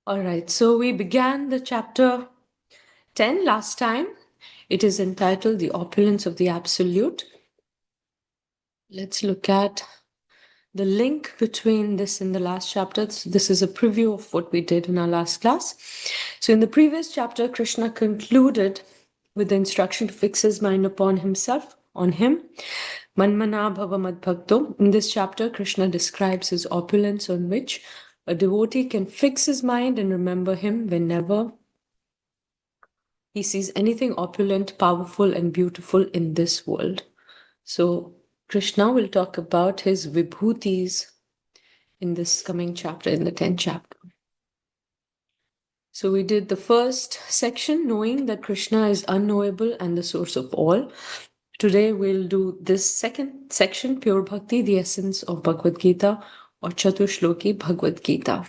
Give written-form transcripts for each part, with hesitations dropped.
All right, so we began the chapter 10 last time. It is entitled The Opulence of the Absolute. Let's look at the link between this and the last chapter. So this is a preview of what we did in our last class. So in the previous chapter, Krishna concluded with the instruction to fix his mind upon himself, on him. Manmana bhava madbhakto. In this chapter, Krishna describes his opulence on which a devotee can fix his mind and remember him whenever he sees anything opulent, powerful, and beautiful in this world. So Krishna will talk about his vibhutis in this coming chapter, in the 10th chapter. So we did the first section, knowing that Krishna is unknowable and the source of all. Today we'll do this second section, Pure Bhakti, the essence of Bhagavad Gita, or Chatushloki Bhagavad Gita.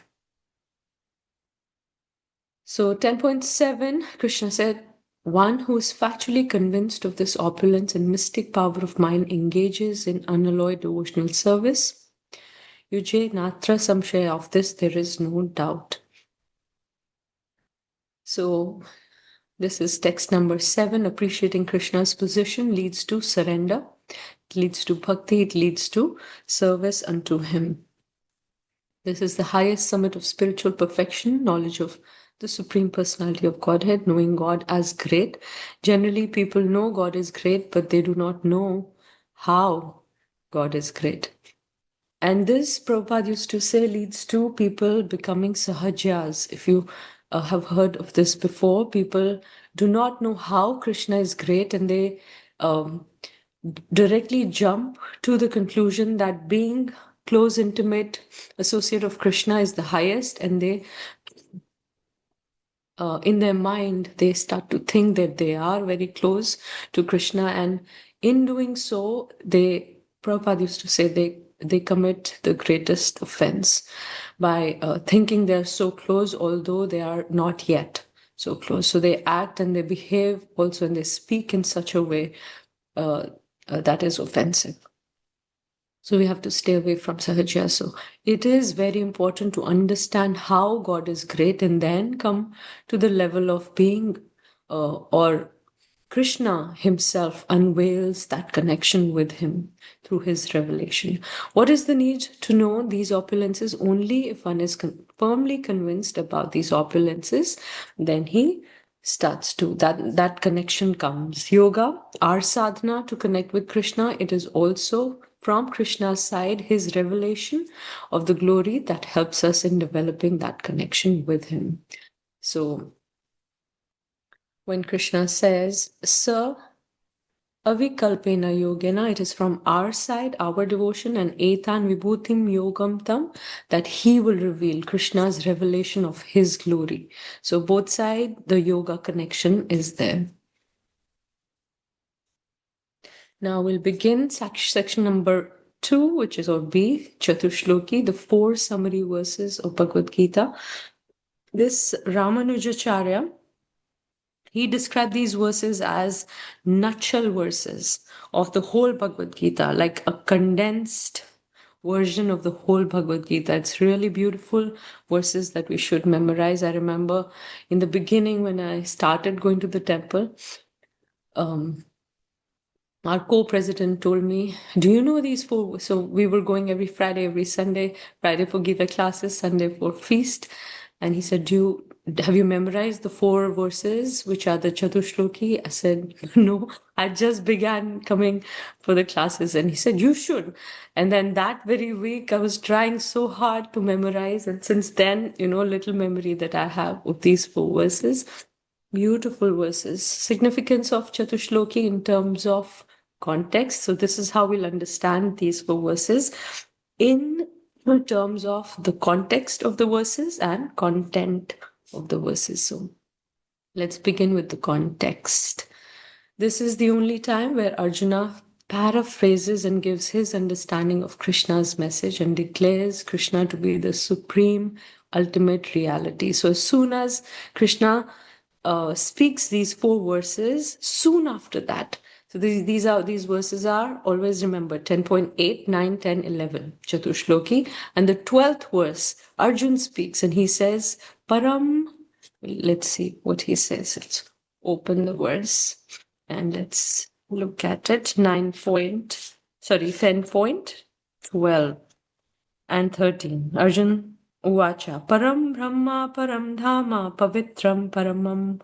So 10.7, Krishna said, one who is factually convinced of this opulence and mystic power of mind engages in unalloyed devotional service. Yuje Natra Samshaya, of this there is no doubt. So this is text number 7. Appreciating Krishna's position leads to surrender, it leads to bhakti, it leads to service unto him. This is the highest summit of spiritual perfection, knowledge of the Supreme Personality of Godhead, knowing God as great. Generally, people know God is great, but they do not know how God is great. And this, Prabhupada used to say, leads to people becoming sahajas. If you have heard of this before, people do not know how Krishna is great, and they directly jump to the conclusion that being close, intimate associate of Krishna is the highest, and they in their mind, they start to think that they are very close to Krishna, and in doing so, Prabhupada used to say they commit the greatest offense by thinking they're so close, although they are not yet so close. So they act and they behave also, and they speak in such a way that is offensive. So we have to stay away from sahaja. So it is very important to understand how God is great and then come to the level of being, or Krishna himself unveils that connection with him through his revelation. What is the need to know these opulences? Only if one is firmly convinced about these opulences, then he starts to, that connection comes. Yoga, our sadhana to connect with Krishna, it is also from Krishna's side, his revelation of the glory that helps us in developing that connection with him. So when Krishna says, Sir, Avikalpena Yogena, it is from our side, our devotion, and Etan Vibhutim Yogam Tam, that he will reveal Krishna's revelation of his glory. So both sides, the yoga connection is there. Now we'll begin section number 2, which is or B, Chatushloki, the 4 summary verses of Bhagavad Gita. This Ramanujacharya, he described these verses as nutshell verses of the whole Bhagavad Gita, like a condensed version of the whole Bhagavad Gita. It's really beautiful verses that we should memorize. I remember in the beginning when I started going to the temple, our co-president told me, do you know these 4? So we were going every Friday, every Sunday, Friday for Gita classes, Sunday for feast. And he said, have you memorized the 4 verses, which are the Chatushloki? I said, no, I just began coming for the classes. And he said, you should. And then that very week, I was trying so hard to memorize. And since then, little memory that I have of these 4 verses. Beautiful verses. Significance of Chatushloki in terms of context. So this is how we'll understand these 4 verses in terms of the context of the verses and content of the verses. So let's begin with the context. This is the only time where Arjuna paraphrases and gives his understanding of Krishna's message and declares Krishna to be the supreme ultimate reality. So as soon as Krishna speaks these 4 verses, soon after that, So these verses are, always remember, 10.8, 9, 10, 11, Chatushloki. And the 12th verse, Arjun speaks and he says, Param, let's see what he says. Let's open the verse and let's look at it. 10.12 and 13. Arjun Uvacha, Param Brahma Param Dhama Pavitram Paramam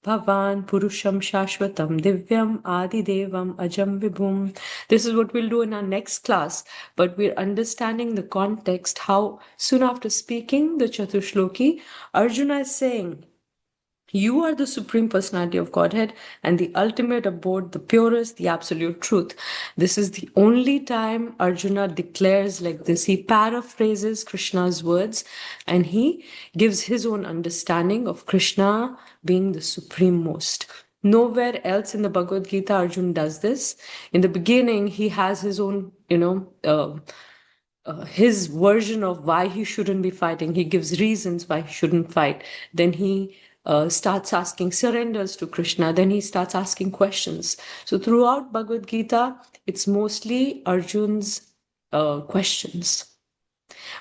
Bhavan Purusham Shashwatam Divyam Adi Devam Ajam Vibhum. This is what we'll do in our next class, but we're understanding the context, how soon after speaking the Chatushloki, Arjuna is saying, you are the Supreme Personality of Godhead and the ultimate abode, the purest, the absolute truth. This is the only time Arjuna declares like this. He paraphrases Krishna's words and he gives his own understanding of Krishna being the Supreme Most. Nowhere else in the Bhagavad Gita Arjuna does this. In the beginning, he has his own, his version of why he shouldn't be fighting. He gives reasons why he shouldn't fight. Then he starts asking surrenders to Krishna. Then he starts asking questions. So throughout Bhagavad Gita, it's mostly Arjun's questions.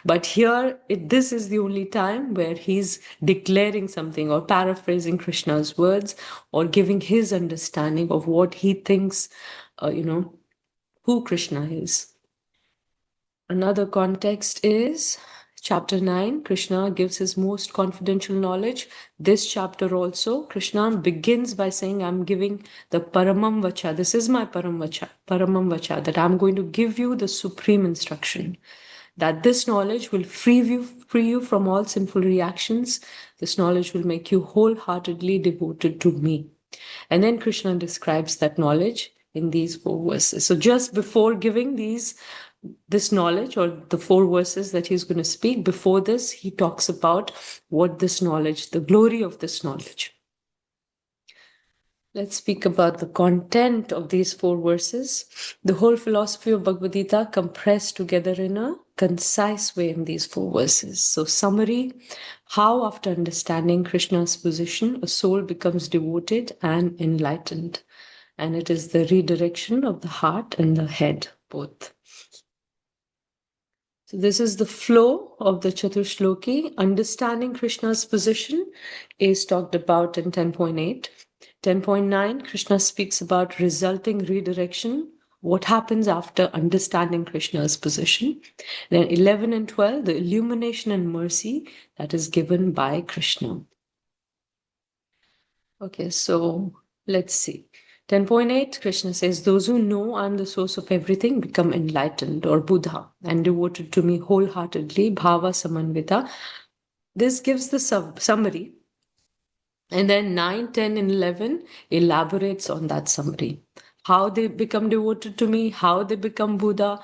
But here, this is the only time where he's declaring something or paraphrasing Krishna's words or giving his understanding of what he thinks, who Krishna is. Another context is chapter 9. Krishna gives his most confidential knowledge. This chapter also, Krishna begins by saying, I'm giving the Paramam Vacha. This is my Paramam Vacha, that I'm going to give you the supreme instruction. That this knowledge will free you from all sinful reactions. This knowledge will make you wholeheartedly devoted to me. And then Krishna describes that knowledge in these 4 verses. So just before giving this knowledge, or the 4 verses that he's going to speak, before this, he talks about what this knowledge, the glory of this knowledge. Let's speak about the content of these 4 verses. The whole philosophy of Bhagavad Gita compressed together in a concise way in these 4 verses. So summary, how after understanding Krishna's position, a soul becomes devoted and enlightened. And it is the redirection of the heart and the head, both. So this is the flow of the Chatushloki. Understanding Krishna's position is talked about in 10.8. 10.9, Krishna speaks about resulting redirection, what happens after understanding Krishna's position. Then 11 and 12, the illumination and mercy that is given by Krishna. Okay, so let's see. 10.8, Krishna says, those who know I'm the source of everything become enlightened or Buddha and devoted to me wholeheartedly, Bhava Samanvita. This gives the summary. And then 9, 10, and 11 elaborates on that summary. How they become devoted to me, how they become Buddha,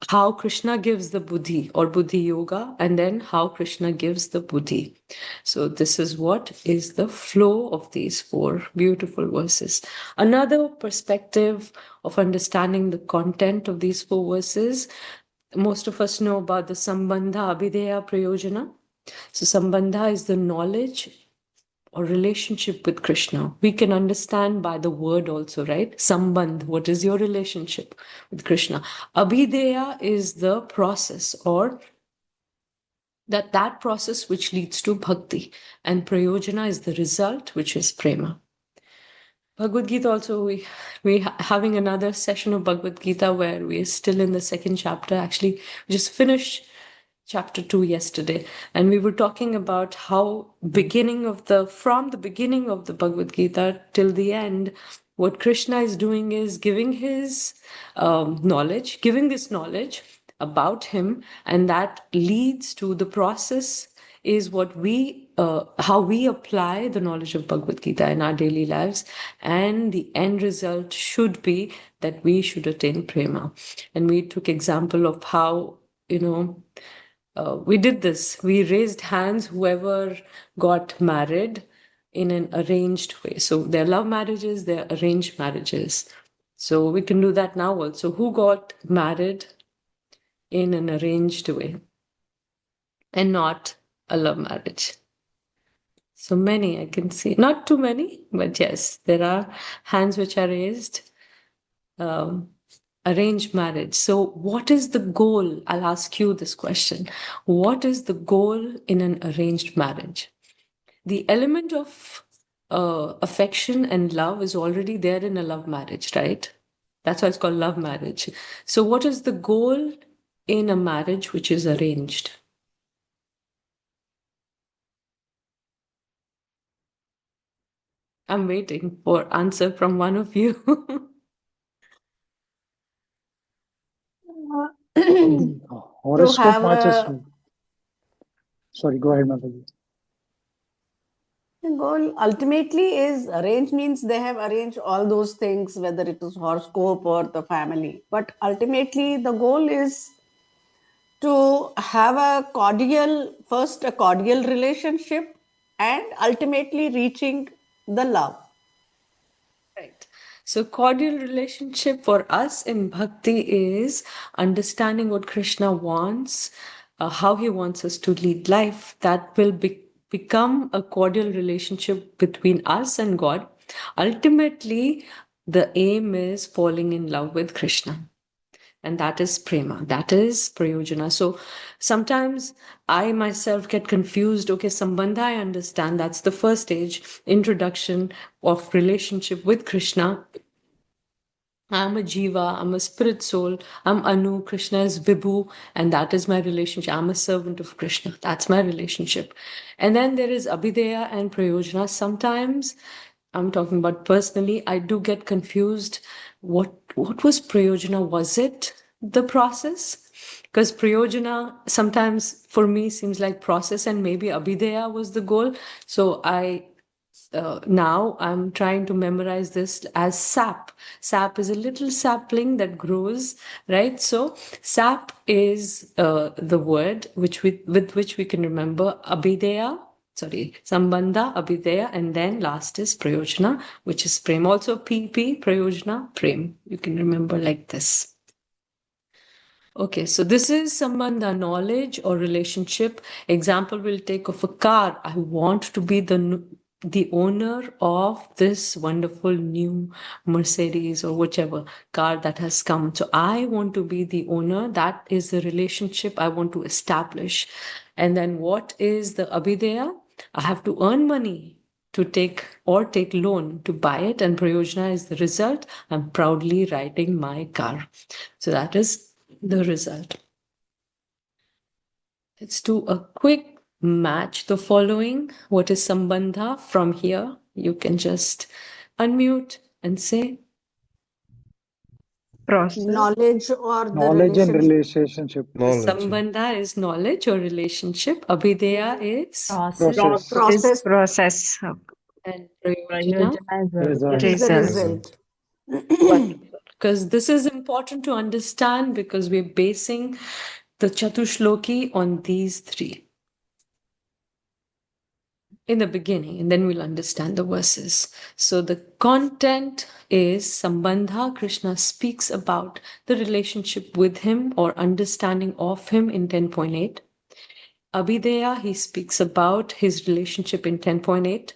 how Krishna gives the Buddhi or Buddhi Yoga, and then how Krishna gives the Buddhi. So this is what is the flow of these 4 beautiful verses. Another perspective of understanding the content of these 4 verses, most of us know about the Sambandha Abhideya Prayojana. So Sambandha is the knowledge or relationship with Krishna. We can understand by the word also, right? Sambandh, what is your relationship with Krishna? Abhideya is the process, or that process which leads to bhakti. And prayojana is the result, which is prema. Bhagavad Gita also, we having another session of Bhagavad Gita where we are still in the 2nd chapter. Actually, we just finished chapter 2 yesterday, and we were talking about how from the beginning of the Bhagavad Gita till the end, what Krishna is doing is giving his knowledge, giving this knowledge about him, and that leads to the process is what how we apply the knowledge of Bhagavad Gita in our daily lives, and the end result should be that we should attain prema. And we took example of how, we did this. We raised hands, whoever got married in an arranged way. So there are love marriages, there are arranged marriages. So we can do that now also. Who got married in an arranged way and not a love marriage? So many I can see. Not too many, but yes, there are hands which are raised. arranged marriage. So, what is the goal? I'll ask you this question. What is the goal in an arranged marriage? The element of affection and love is already there in a love marriage, right? That's why it's called love marriage. So, what is the goal in a marriage which is arranged? I'm waiting for answer from one of you. Horoscope have matches. a Sorry, go ahead, Mataji. goal ultimately is arranged means they have arranged all those things, whether it is horoscope or the family. But ultimately, the goal is to have first a cordial relationship and ultimately reaching the love. Right. So, cordial relationship for us in bhakti is understanding what Krishna wants, how he wants us to lead life. That will become a cordial relationship between us and God. Ultimately, the aim is falling in love with Krishna. And that is prema, that is prayojana. So sometimes I myself get confused. Okay, sambandha, I understand, that's the first stage, introduction of relationship with Krishna. I'm a jiva, I'm a spirit soul, I'm Anu, Krishna is Vibhu, and that is my relationship. I'm a servant of Krishna, that's my relationship. And then there is abhideya and prayojana. Sometimes I'm talking about personally, I do get confused. What was prayojana? Was it the process? Because prayojana sometimes for me seems like process, and maybe abhideya was the goal. So now I'm trying to memorize this as sap. Sap is a little sapling that grows, right? So sap is the word with which we can remember abhideya, sorry, sambandha, abhideya, and then last is prayojana, which is prem. Also PP, prayojana, prem. You can remember like this. Okay, so this is sambandha, knowledge or relationship. Example we'll take of a car. I want to be the owner of this wonderful new Mercedes or whichever car that has come. So I want to be the owner. That is the relationship I want to establish. And then what is the abhideya? I have to earn money to take loan to buy it, and prayojana is the result. I'm proudly riding my car. So that is the result. Let's do a quick match the following. What is sambandha? From here, you can just unmute and say Process. Knowledge or the Knowledge and relationship. relationship. Knowledge. sambandha is knowledge or relationship. Abhideya is Process. Process Process. and prayojana. Prayojana is a Result. is the result. result. Wonderful. Because this is important to understand because we're basing the Chatushloki on these three in the beginning, and then we'll understand the verses. So the content is Sambandha. Krishna speaks about the relationship with him or understanding of him in 10.8. Abhideya, he speaks about his relationship in 10.8,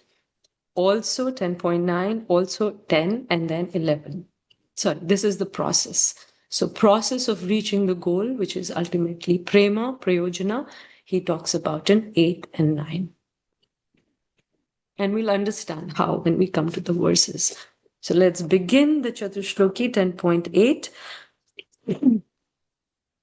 also 10.9, also 10, and then 11. Sorry, this is the process. So process of reaching the goal, which is ultimately prema, prayojana, he talks about in 8 and 9. And we'll understand how when we come to the verses. So let's begin the Chatushloki 10.8.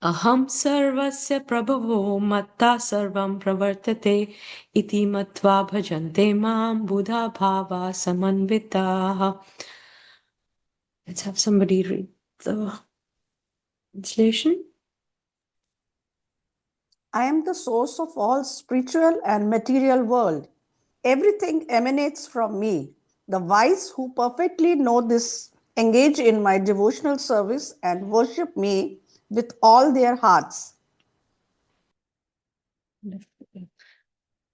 Aham sarvasya prabhavo matta sarvam pravartate iti matva bhajante mam buddha bhava samanvitaha. Let's have somebody read the translation. I am the source of all spiritual and material world. Everything emanates from me. The wise who perfectly know this engage in my devotional service and worship me with all their hearts.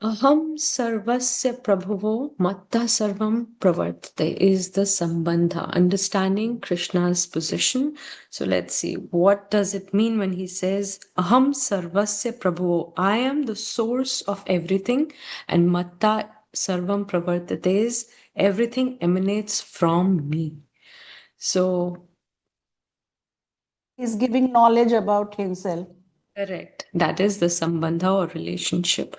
Aham sarvasya prabhavo matta sarvam pravartate is the sambandha, understanding Krishna's position. So let's see, what does it mean when he says, Aham sarvasya prabhavo, I am the source of everything, and matta sarvam pravartate is everything emanates from me. So He's giving knowledge about himself. Correct. That is the sambandha or relationship.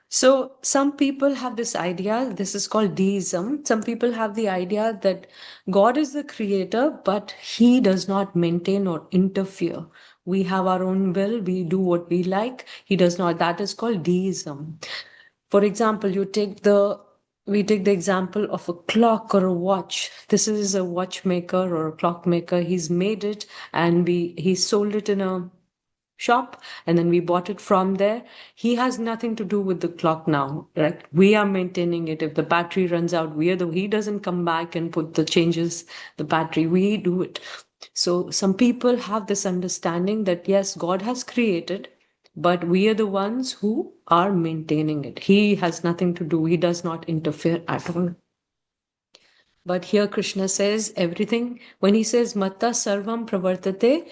So some people have this idea, this is called deism. Some people have the idea that God is the creator, but he does not maintain or interfere. We have our own will, we do what we like. He does not. That is called deism. For example, we take the example of a clock or a watch. This is a watchmaker or a clockmaker. He's made it and he sold it in a shop and then we bought it from there. He has nothing to do with the clock now, right? We are maintaining it. If the battery runs out, he doesn't come back and put the changes the battery, we do it. So some people have this understanding that yes, God has created, but we are the ones who are maintaining it. He has nothing to do, he does not interfere at all. But here Krishna says everything, when he says matta sarvam pravartate,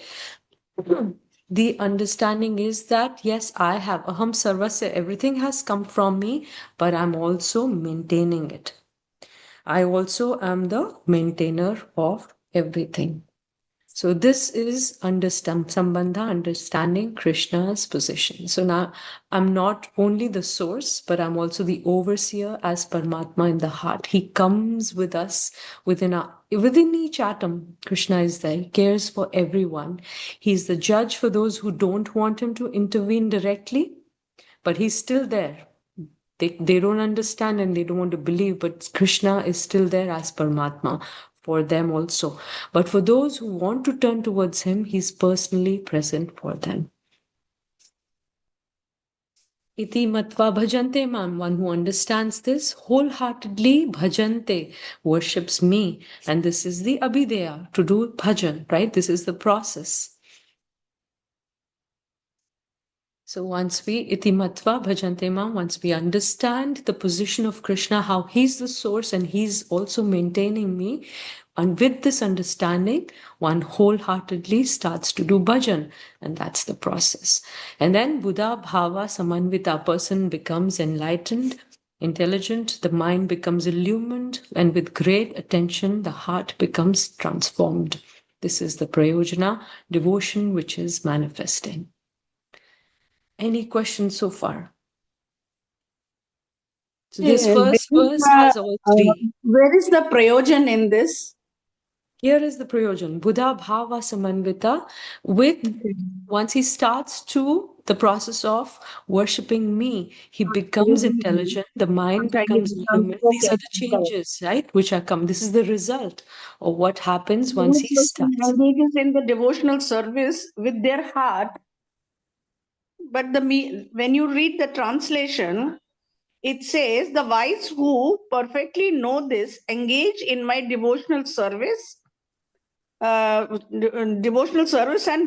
the understanding is that yes, I have aham sarvasya, everything has come from me, but I'm also maintaining it. I also am the maintainer of everything. So this is sambandha, understanding Krishna's position. So now I'm not only the source, but I'm also the overseer as Paramatma in the heart. He comes with us within each atom. Krishna is there. He cares for everyone. He's the judge for those who don't want him to intervene directly, but he's still there. They don't understand and they don't want to believe, but Krishna is still there as Paramatma for them also. But for those who want to turn towards him, he's personally present for them. Iti matva bhajante mam, one who understands this wholeheartedly, bhajante, worships me. And this is the abhideya, to do bhajan, right? This is the process. So once we iti matva bhajante mam, once we understand the position of Krishna, how he's the source and he's also maintaining me, and with this understanding, one wholeheartedly starts to do bhajan, and that's the process. And then Buddha bhava samanvita, person becomes enlightened, intelligent, the mind becomes illumined, and with great attention, the heart becomes transformed. This is the prayojana, devotion which is manifesting. Any questions so far? So this first verse has all three. Where is the prayojan in this? Here is the prayojan. Buddha bhava samanvita with, once he starts to the process of worshipping me, he becomes intelligent, the mind becomes illumined. These are the changes, right, which are come. This is the result of what happens once he starts. Engages in the devotional service with their heart. But when you read the translation, it says, the wise who perfectly know this engage in my devotional service and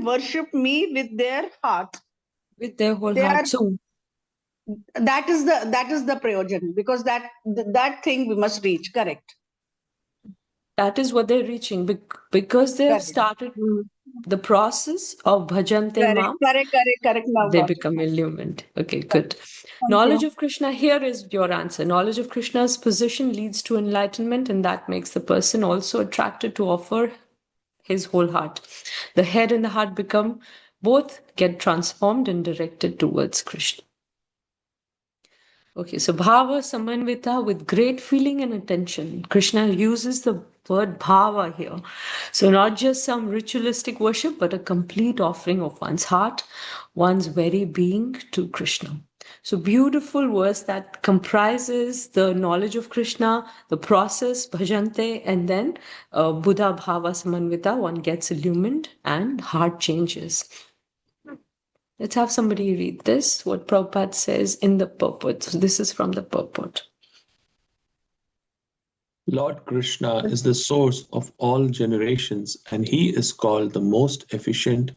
worship me with their heart. With their whole heart. So that is the prayojan, because that thing we must reach, correct? That is what they're reaching, because they have started the process of bhajante mam. Correct. Now they become illumined. Okay, good. Knowledge of Krishna, here is your answer. Knowledge of Krishna's position leads to enlightenment, and that makes the person also attracted to offer his whole heart. The head and the heart both get transformed and directed towards Krishna. Okay, so bhava samanvita, with great feeling and attention. Krishna uses the word bhava here. So not just some ritualistic worship, but a complete offering of one's heart, one's very being to Krishna. So beautiful verse that comprises the knowledge of Krishna, the process, bhajante, and then Buddha bhava samanvita, one gets illumined and heart changes. Let's have somebody read this, what Prabhupada says in the purport. So this is from the purport. Lord Krishna is the source of all generations, and he is called the most efficient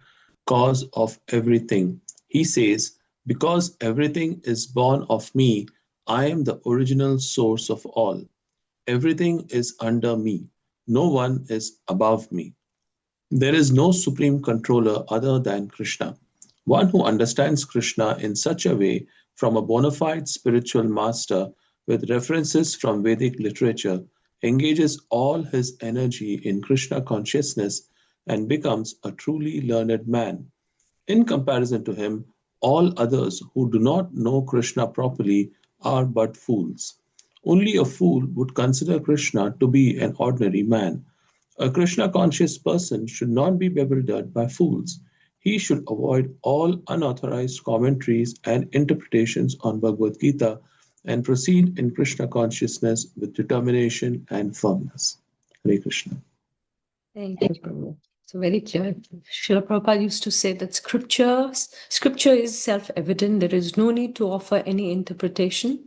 cause of everything. He says, because everything is born of me, I am the original source of all. Everything is under me. No one is above me. There is no supreme controller other than Krishna. One who understands Krishna in such a way from a bona fide spiritual master with references from Vedic literature engages all his energy in Krishna consciousness and becomes a truly learned man. In comparison to him, all others who do not know Krishna properly are but fools. Only a fool would consider Krishna to be an ordinary man. A Krishna conscious person should not be bewildered by fools. He should avoid all unauthorized commentaries and interpretations on Bhagavad Gita and proceed in Krishna consciousness with determination and firmness. Hare Krishna. Thank you, Prabhu. So very clear. Srila Prabhupada used to say that scripture is self-evident. There is no need to offer any interpretation.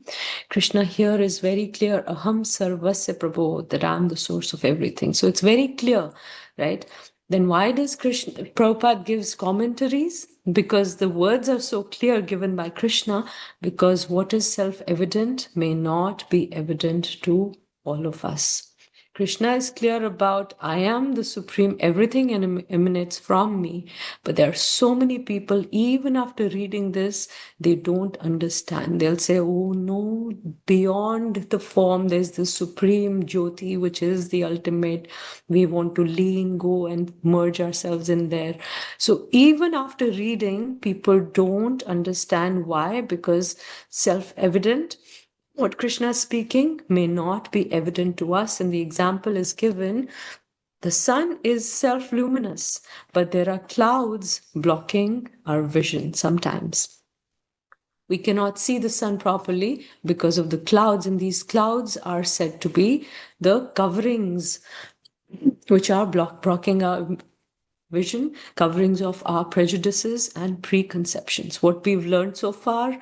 Krishna here is very clear. Aham sarvasya Prabhu, that I am the source of everything. So it's very clear, right? Then why does Prabhupada gives commentaries? Because the words are so clear given by Krishna, because what is self-evident may not be evident to all of us. Krishna is clear about, I am the supreme, everything emanates from me. But there are so many people, even after reading this, they don't understand. They'll say, oh no, beyond the form, there's the supreme Jyoti, which is the ultimate. We want to lean, go and merge ourselves in there. So even after reading, people don't understand why, because self-evident, what Krishna is speaking may not be evident to us. And the example is given, the sun is self-luminous, but there are clouds blocking our vision sometimes. We cannot see the sun properly because of the clouds, and these clouds are said to be the coverings which are blocking our vision, coverings of our prejudices and preconceptions. What we've learned so far,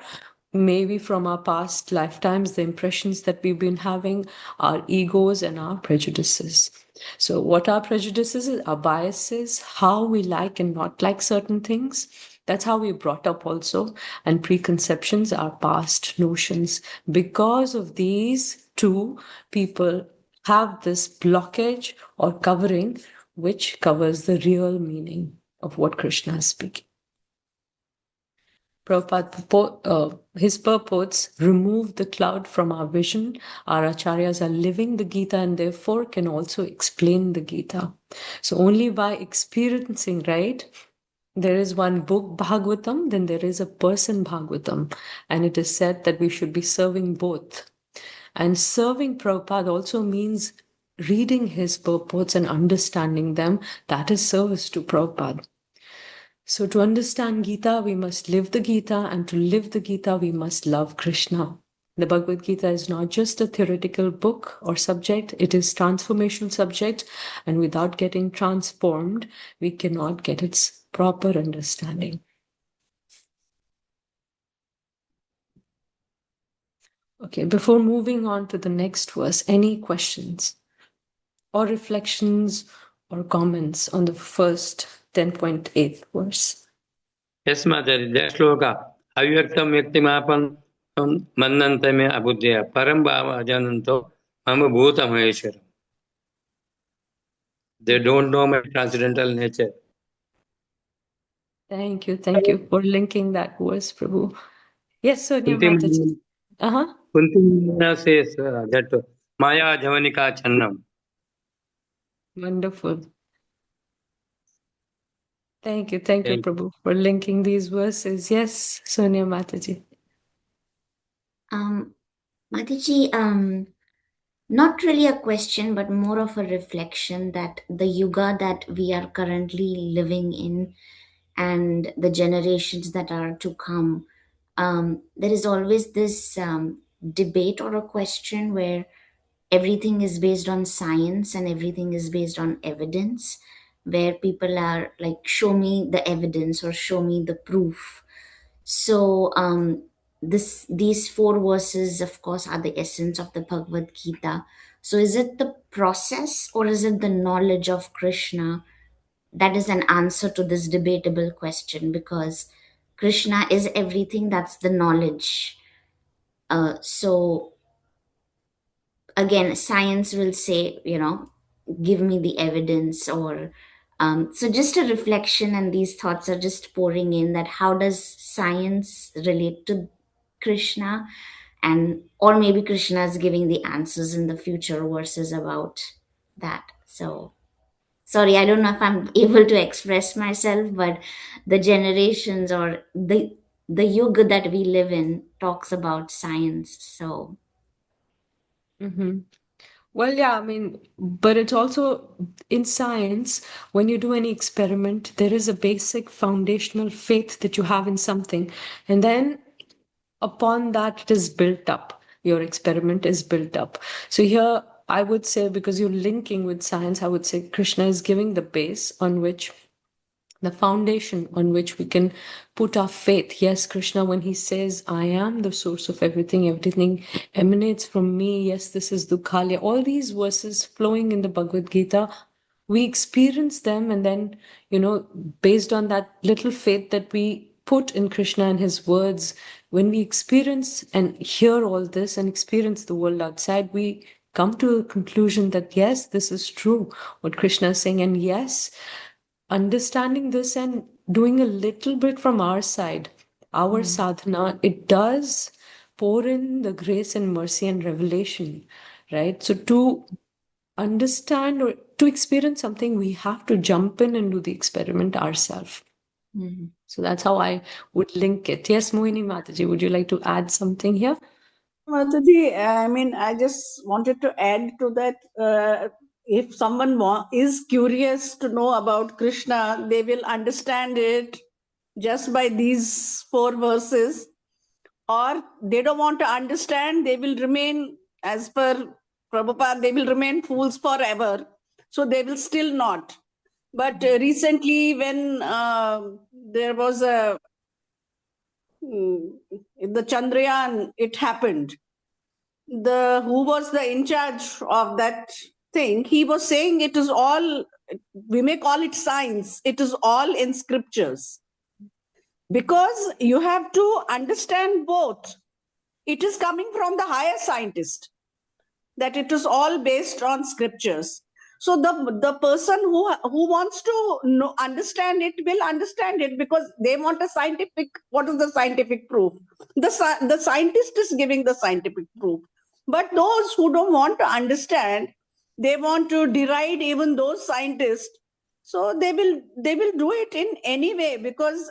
maybe from our past lifetimes, the impressions that we've been having, our egos and our prejudices. So what are prejudices? Our biases, how we like and not like certain things. That's how we brought up also. And preconceptions are past notions. Because of these two, people have this blockage or covering which covers the real meaning of what Krishna is speaking. Prabhupada, his purports remove the cloud from our vision. Our acharyas are living the Gita and therefore can also explain the Gita. So only by experiencing, right? There is one book Bhagavatam, then there is a person Bhagavatam. And it is said that we should be serving both. And serving Prabhupada also means reading his purports and understanding them. That is service to Prabhupada. So to understand Gita, we must live the Gita, and to live the Gita, we must love Krishna. The Bhagavad Gita is not just a theoretical book or subject, it is transformational subject, and without getting transformed, we cannot get its proper understanding. Okay, before moving on to the next verse, any questions or reflections or comments on the first 10.8 verse? Yes, Mataji. That shloka. Avyaktam yaktimapan mannantame abudya param bhava ajananto mama bhuta maheshwara. They don't know my transcendental nature. Thank you for linking that verse, Prabhu. Yes, Sonia Mataji. Kunti says that Maya Javanika Channam. Wonderful. Thank you, Prabhu, for linking these verses. Yes, Sonia Mataji. Mataji, not really a question, but more of a reflection that the yuga that we are currently living in and the generations that are to come, there is always this debate or a question where everything is based on science and everything is based on evidence, where people are like, show me the evidence or show me the proof. So these four verses, of course, are the essence of the Bhagavad Gita. So is it the process or is it the knowledge of Krishna that is an answer to this debatable question? Because Krishna is everything, that's the knowledge. So again, science will say, give me the evidence, or so just a reflection, and these thoughts are just pouring in, that how does science relate to Krishna, and or maybe Krishna is giving the answers in the future verses about that. So sorry, I don't know if I'm able to express myself, but the generations or the yuga that we live in talks about science. So Mm-hmm. Well, yeah, I mean, but it's also in science, when you do any experiment, there is a basic foundational faith that you have in something. And then upon that, it is built up. Your experiment is built up. So here, I would say, because you're linking with science, I would say Krishna is giving the base on which the foundation on which we can put our faith. Yes, Krishna, when he says, I am the source of everything, everything emanates from me. Yes, this is Dukhalya. All these verses flowing in the Bhagavad Gita, we experience them, and then, based on that little faith that we put in Krishna and his words, when we experience and hear all this and experience the world outside, we come to a conclusion that yes, this is true, what Krishna is saying. And yes, understanding this and doing a little bit from our side, our sadhana, it does pour in the grace and mercy and revelation, right? So to understand or to experience something, we have to jump in and do the experiment ourselves. So that's how I would link it. Yes, Mohini Mataji, would you like to add something here? Mataji, I mean, I just wanted to add to that. If someone is curious to know about Krishna, they will understand it just by these 4 verses. Or they don't want to understand, they will remain, as per Prabhupada, they will remain fools forever. So they will still not. But recently, when there was the Chandrayaan, it happened. Who was the in charge of that thing, he was saying it is all, we may call it science, it is all in scriptures. Because you have to understand both. It is coming from the higher scientist, that it is all based on scriptures. So the person who wants to understand it will understand it, because they want a scientific, what is the scientific proof? The scientist is giving the scientific proof. But those who don't want to understand, they want to deride even those scientists. So they will do it in any way, because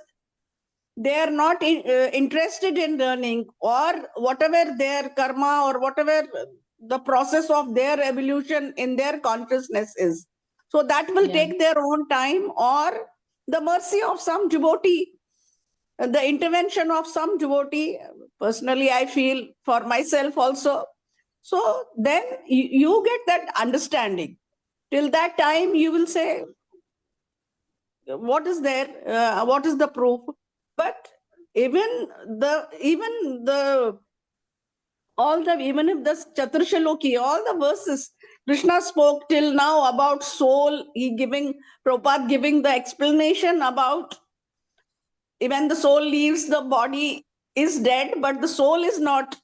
they are not interested in learning, or whatever their karma or whatever the process of their evolution in their consciousness is. So that will take their own time, or the mercy of some devotee, the intervention of some devotee. Personally, I feel for myself also. So then you get that understanding. Till that time, you will say, what is there? What is the proof? But even if the Chaturshaloki, all the verses Krishna spoke till now about soul, Prabhupada giving the explanation about when the soul leaves the body is dead, but the soul is not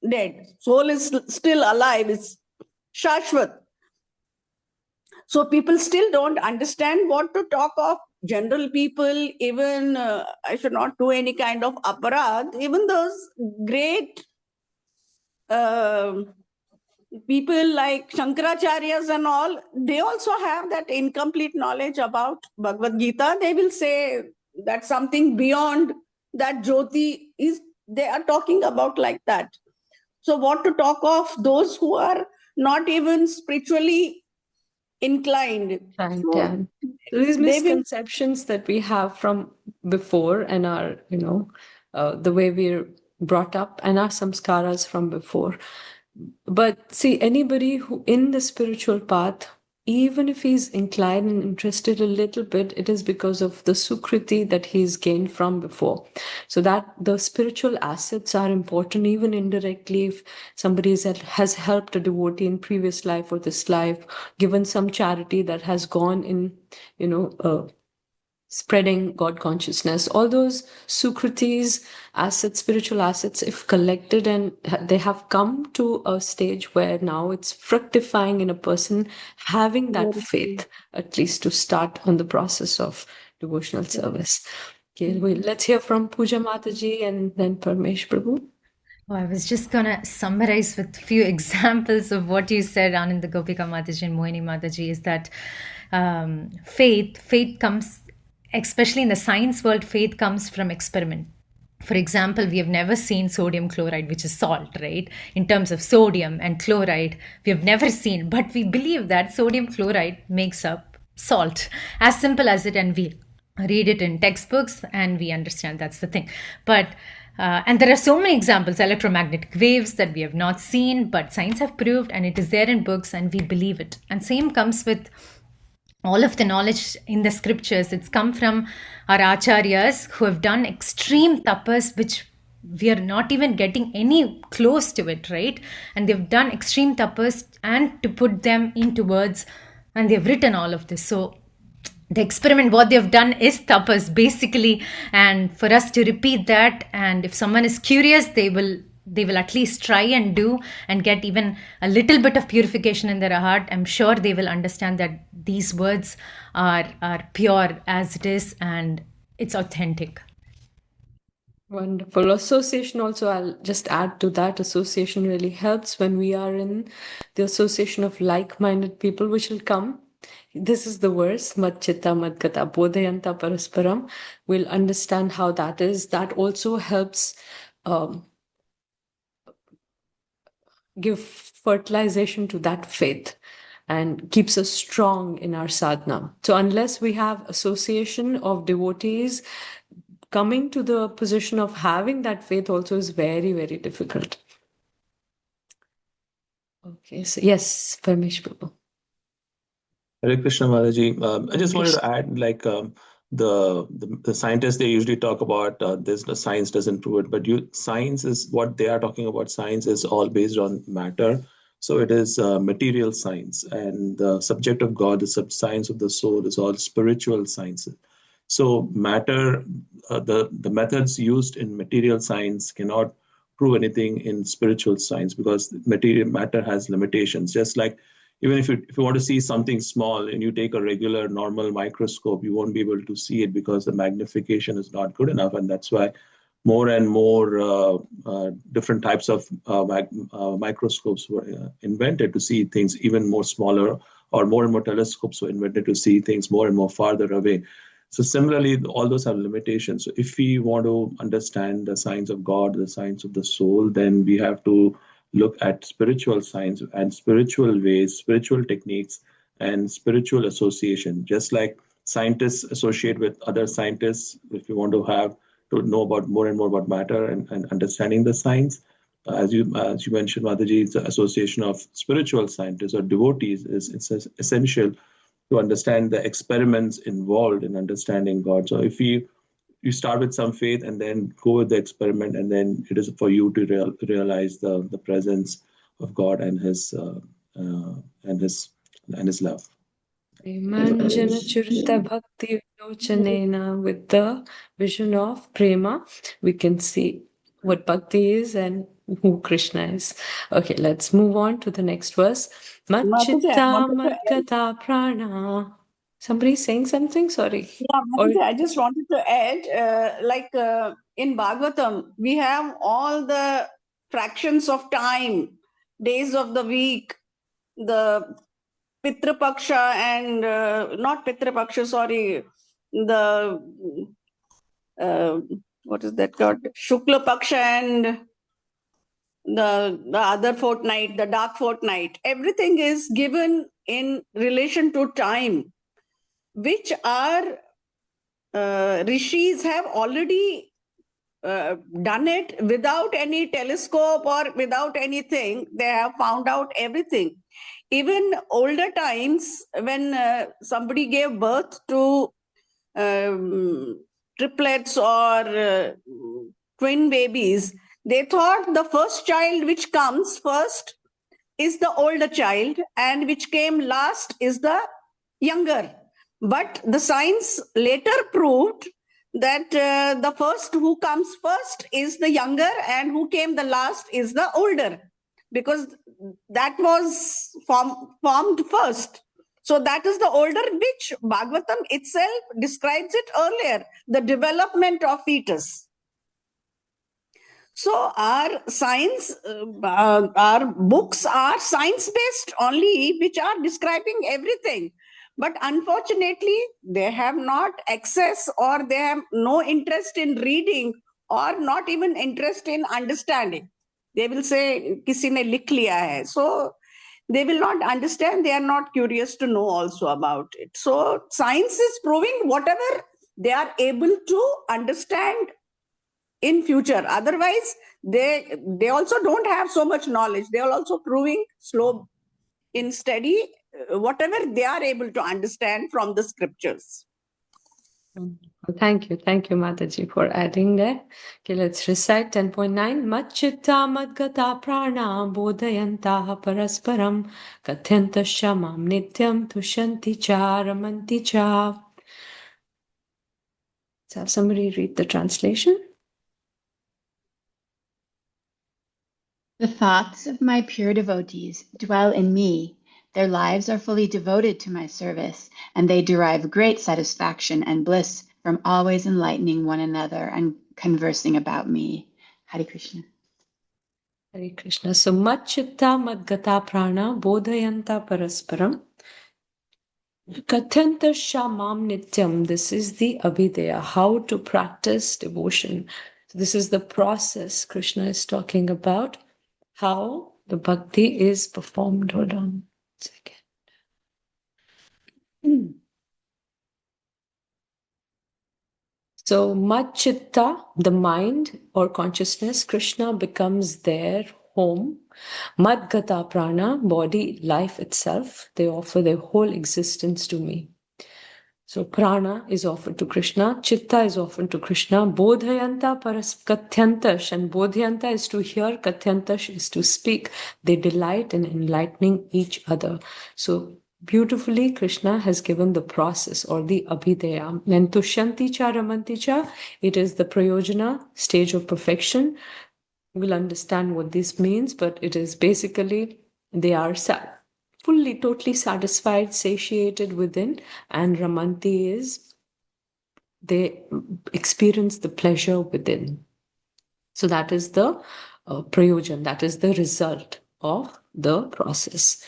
dead. Soul is still alive. It's Shashvat. So people still don't understand what to talk of general people. Even I should not do any kind of aparad. Even those great people like Shankaracharyas and all, they also have that incomplete knowledge about Bhagavad Gita. They will say that something beyond that Jyoti is, they are talking about like that. So what to talk of those who are not even spiritually inclined? Right, So yeah. So these they will, misconceptions that we have from before, and our, the way we're brought up, and our samskaras from before. But see, anybody who in the spiritual path, even if he's inclined and interested a little bit, it is because of the sukriti that he's gained from before. So that the spiritual assets are important, even indirectly. If somebody has helped a devotee in previous life or this life, given some charity that has gone in, spreading God consciousness, all those sukritis, assets, spiritual assets, if collected and they have come to a stage where now it's fructifying in a person, having that faith, at least to start on the process of devotional service. Okay, let's hear from Pooja Mataji and then Parmesh Prabhu. Oh, I was just gonna summarize with a few examples of what you said, Ananda Gopika Mataji and Mohini Mataji, is that faith comes, especially in the science world, faith comes from experiment. For example, we have never seen sodium chloride, which is salt, right? In terms of sodium and chloride, we have never seen, but we believe that sodium chloride makes up salt, as simple as it, and we read it in textbooks and we understand that's the thing. But and there are so many examples, electromagnetic waves that we have not seen, but science have proved, and it is there in books, and we believe it. And same comes with all of the knowledge in the scriptures. It's come from our acharyas who have done extreme tapas, which we are not even getting any close to it, right? And they've done extreme tapas and to put them into words, and they've written all of this. So the experiment, what they've done is tapas basically, and for us to repeat that, and if someone is curious, they will at least try and do and get even a little bit of purification in their heart. I'm sure they will understand that these words are pure as it is, and it's authentic. Wonderful. Association also, I'll just add to that, association really helps when we are in the association of like-minded people, which will come. This is the verse, Mad Chitta Mad Gata Bodhayanta Parasparam. We'll understand how that is. That also helps give fertilization to that faith and keeps us strong in our sadhana. So unless we have association of devotees, coming to the position of having that faith also is very, very difficult. Okay, so yes, Parmesh Prabhu. Hare Krishna Mataji. I just wanted to add, like the scientists, they usually talk about this. The science doesn't prove it, but science is what they are talking about. Science is all based on matter, so it is material science, and the subject of God, the science of the soul, is all spiritual sciences. So matter, the methods used in material science cannot prove anything in spiritual science, because matter has limitations. Just like even if you want to see something small and you take a regular normal microscope, you won't be able to see it because the magnification is not good enough. And that's why more and more different types of microscopes were invented to see things even more smaller, or more and more telescopes were invented to see things more and more farther away. So similarly, all those have limitations. So if we want to understand the science of God, the science of the soul, then we have to look at spiritual science and spiritual ways, spiritual techniques, and spiritual association. Just like scientists associate with other scientists, if you want to know about more and more about matter and understanding the science, as you mentioned, Mataji, the association of spiritual scientists or devotees is essential to understand the experiments involved in understanding God. So if you start with some faith and then go with the experiment, and then it is for you to realize the presence of God and His love. Amen. Jana Churita Bhakti Vilochanena, with the vision of prema, we can see what bhakti is and who Krishna is. Okay, let's move on to the next verse. Mataji, I Madchitta wanted to add. Madgata Prana. Somebody saying something? Sorry. Yeah, Mataji, I just wanted to add, in Bhagavatam, we have all the fractions of time, days of the week, the Pitra Paksha and not Pitra Paksha, sorry, the what is that called? Shukla Paksha and the other fortnight, the dark fortnight. Everything is given in relation to time, which our rishis have already done it without any telescope or without anything. They have found out everything. Even older times, when somebody gave birth to triplets or twin babies, they thought the first child which comes first is the older child, and which came last is the younger. But the science later proved that the first who comes first is the younger, and who came the last is the older, because that was formed first. So that is the older, which Bhagavatam itself describes it earlier, the development of fetus. So our our books are science-based only, which are describing everything. But unfortunately, they have not access, or they have no interest in reading, or not even interest in understanding. They will say, "Kisi ne likh liya hai." So they will not understand. They are not curious to know also about it. So science is proving whatever they are able to understand in future. Otherwise, they also don't have so much knowledge. They are also proving slow in study whatever they are able to understand from the scriptures. Thank you, Mataji, for adding that. Okay, let's recite 10.9. Machchitta madgata prana bodhayantaha parasparam kathyantasya shamam nityam tushanti cha ramanti cha. Let's have somebody read the translation. The thoughts of my pure devotees dwell in me. Their lives are fully devoted to my service, and they derive great satisfaction and bliss from always enlightening one another and conversing about me. Hare Krishna. Hare Krishna. So, Machchitta madgata prana bodhayanta parasparam kathyantasya shamam nityam. This is the abhidaya, how to practice devotion. So this is the process Krishna is talking about, how the bhakti is performed. Hold on 1 second. So, Machchitta, the mind or consciousness, Krishna becomes their home. Madgata prana, body, life itself, they offer their whole existence to me. So prana is offered to Krishna, chitta is offered to Krishna, bodhayanta paras kathyantash, and bodhyanta is to hear, kathyantash is to speak. They delight in enlightening each other. So beautifully, Krishna has given the process or the abhidaya. And tushanti cha ramanti cha, it is the prayojana, stage of perfection. We'll understand what this means, but it is basically they are fully, totally satisfied, satiated within, and ramanti is they experience the pleasure within. So that is the prayojan, that is the result of the process.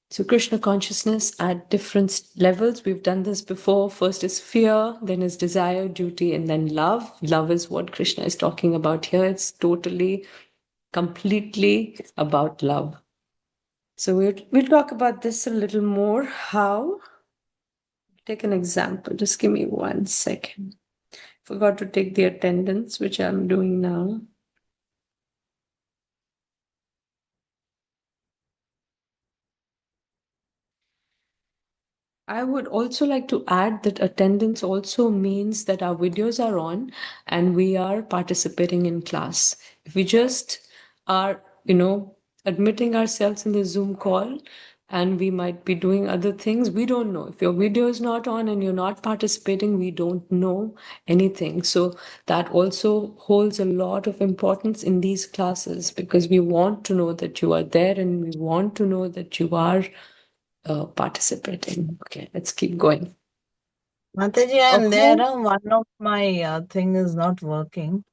So Krishna consciousness at different levels. We've done this before. First is fear, then is desire, duty, and then love. Love is what Krishna is talking about here. It's totally, completely about love. So we'll talk about this a little more. How? Take an example. Just give me 1 second. Forgot to take the attendance, which I'm doing now. I would also like to add that attendance also means that our videos are on and we are participating in class. If we just are, admitting ourselves in the Zoom call and we might be doing other things, we don't know. If your video is not on and you're not participating, we don't know anything. So that also holds a lot of importance in these classes because we want to know that you are there and we want to know that you are participating. Okay, let's keep going. Mataji, I'm Okay. there. One of my thing is not working.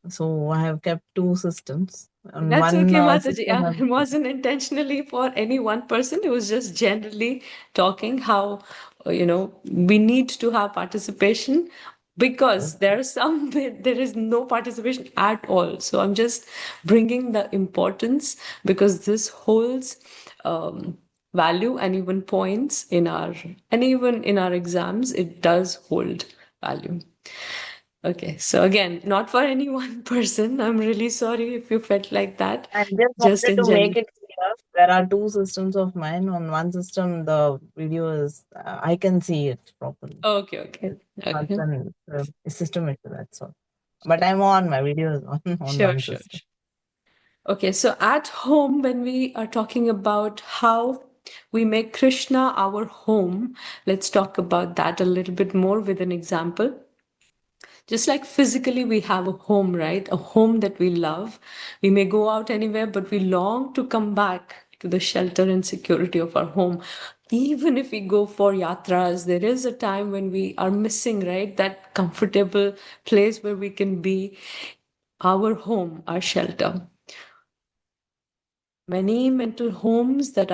So I have kept two systems. And That's one okay, Mataji. system It wasn't intentionally for any one person. It was just generally talking how, we need to have participation because there is no participation at all. So I'm just bringing the importance because this holds value and even points and even in our exams, it does hold value. Okay, so again, not for any one person. I'm really sorry if you felt like that. I just Just wanted in to make general. it clear. There are two systems of mine. On one system, the video is, I can see it properly. Okay. That's a system issue, that's all. But I'm on, my video is on Sure. one system. Okay, so at home, when we are talking about how we make Krishna our home, let's talk about that a little bit more with an example. Just like physically we have a home, right? A home that we love. We may go out anywhere, but we long to come back to the shelter and security of our home. Even if we go for yatras, there is a time when we are missing, right? That comfortable place where we can be. our home, our shelter. Many mental homes that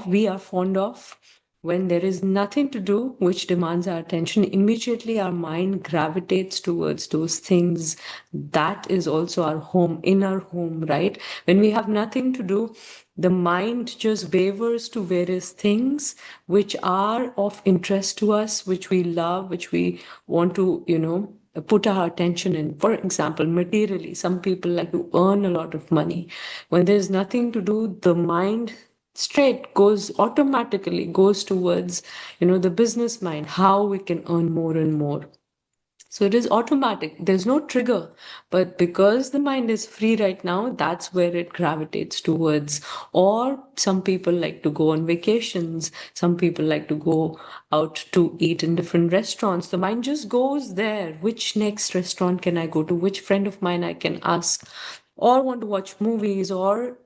we are fond of, when there is nothing to do which demands our attention, immediately our mind gravitates towards those things. That is also our home, inner home, right? When we have nothing to do, the mind just wavers to various things which are of interest to us, which we love, which we want to, put our attention in. For example, materially, some people like to earn a lot of money. When there's nothing to do, the mind automatically goes towards, the business mind, how we can earn more and more. So it is automatic. There's no trigger. But because the mind is free right now, that's where it gravitates towards. Or some people like to go on vacations. Some people like to go out to eat in different restaurants. The mind just goes there. Which next restaurant can I go to? Which friend of mine I can ask? Or want to watch movies or,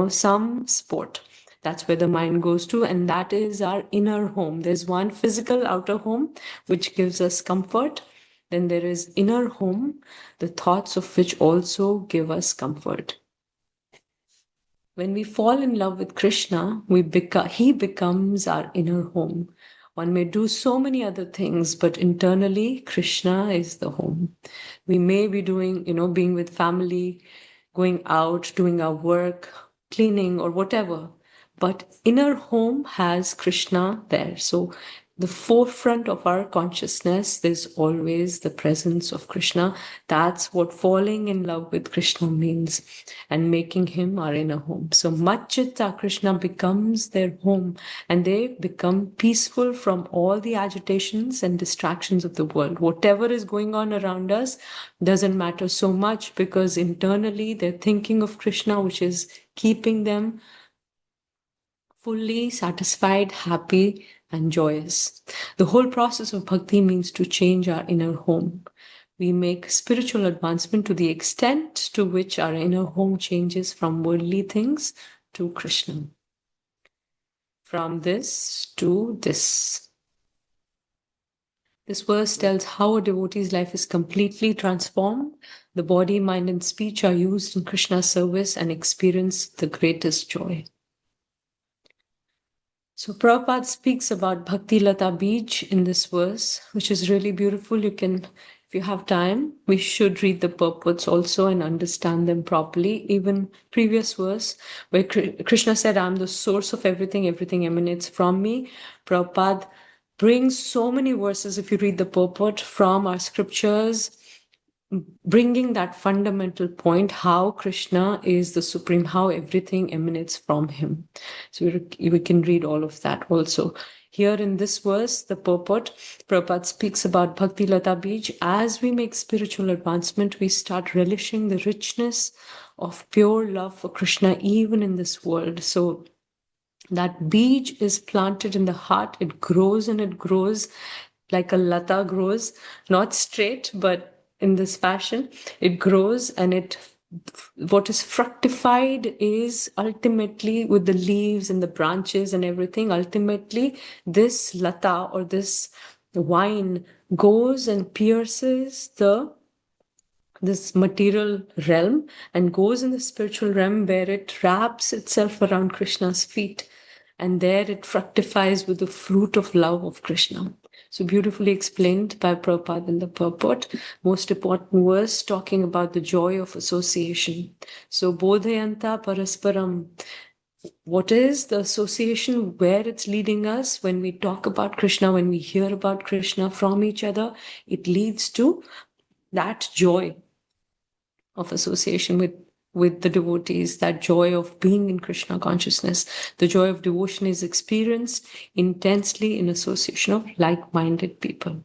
some sport. That's where the mind goes to, and that is our inner home. There's one physical outer home, which gives us comfort. Then there is inner home, the thoughts of which also give us comfort. When we fall in love with Krishna, he becomes our inner home. One may do so many other things, but internally, Krishna is the home. We may be doing, being with family, going out, doing our work, cleaning or whatever, but inner home has Krishna there. So the forefront of our consciousness, there's always the presence of Krishna. That's what falling in love with Krishna means, and making him our inner home. So Matchitta, Krishna becomes their home, and they become peaceful from all the agitations and distractions of the world. Whatever is going on around us doesn't matter so much, because internally they're thinking of Krishna, which is keeping them fully satisfied, happy, and joyous. The whole process of bhakti means to change our inner home. We make spiritual advancement to the extent to which our inner home changes from worldly things to Krishna. From this to this. This verse tells how a devotee's life is completely transformed. The body, mind, and speech are used in Krishna's service and experience the greatest joy. So Prabhupada speaks about Bhakti Lata Bij in this verse, which is really beautiful. You can, if you have time, we should read the purports also and understand them properly. Even previous verse where Krishna said, I'm the source of everything, everything emanates from me. Prabhupada brings so many verses, if you read the purport, from our scriptures, bringing that fundamental point, how Krishna is the supreme, how everything emanates from him. So we can read all of that also. Here in this verse, the purport, Prabhupada speaks about Bhakti Lata Bij. As we make spiritual advancement, we start relishing the richness of pure love for Krishna even in this world. So that bij is planted in the heart. It grows and it grows like a lata grows, not straight, but in this fashion. It grows, and what is fructified is ultimately with the leaves and the branches and everything. Ultimately, this lata or this vine goes and pierces this material realm and goes in the spiritual realm, where it wraps itself around Krishna's feet, and there it fructifies with the fruit of love of Krishna. So beautifully explained by Prabhupada in the purport. Most important verse talking about the joy of association. So Bodhayanta Parasparam. What is the association, where it's leading us? When we talk about Krishna, when we hear about Krishna from each other, it leads to that joy of association with the devotees, that joy of being in Krishna consciousness. The joy of devotion is experienced intensely in association of like-minded people.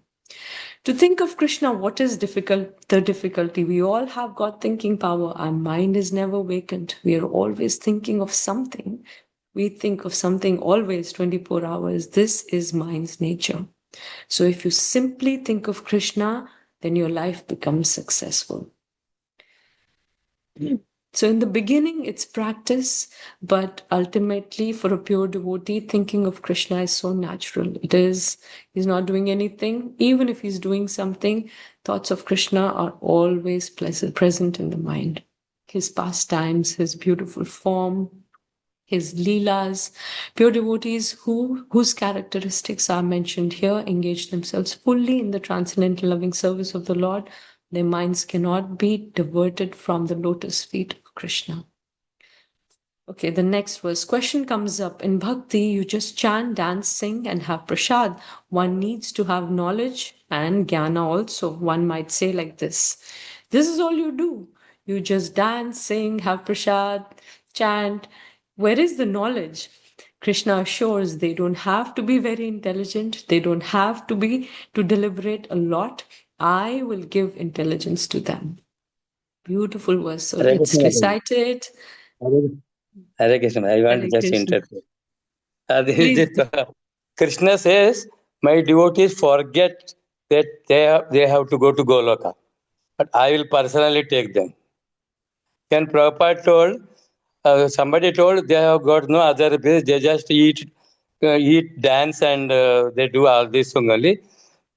To think of Krishna, what is difficult? The difficulty. We all have got thinking power. Our mind is never vacant. We are always thinking of something. We think of something always 24 hours. This is mind's nature. So if you simply think of Krishna, then your life becomes successful. So in the beginning, it's practice, but ultimately for a pure devotee, thinking of Krishna is so natural. He's not doing anything. Even if he's doing something, Thoughts of Krishna are always present in the mind. His pastimes, his beautiful form, his leelas. Pure devotees whose characteristics are mentioned here engage themselves fully in the transcendental loving service of the Lord. Their minds cannot be diverted from the lotus feet of Krishna. Okay, the next verse. Question comes up. In bhakti, you just chant, dance, sing, and have prasad. One needs to have knowledge and jnana also. One might say like this. This is all you do. You just dance, sing, have prasad, chant. Where is the knowledge? Krishna assures they don't have to be very intelligent. They don't have to deliberate a lot. I will give intelligence to them. Beautiful verse. So Hare let's Krishna. recite it. Hare Krishna. I want Hare to just Krishna. interpret. Please. Krishna says, my devotees forget that they have to go to Goloka, but I will personally take them. Then Prabhupada told, somebody told they have got no other business, they just eat, dance, and they do all this only.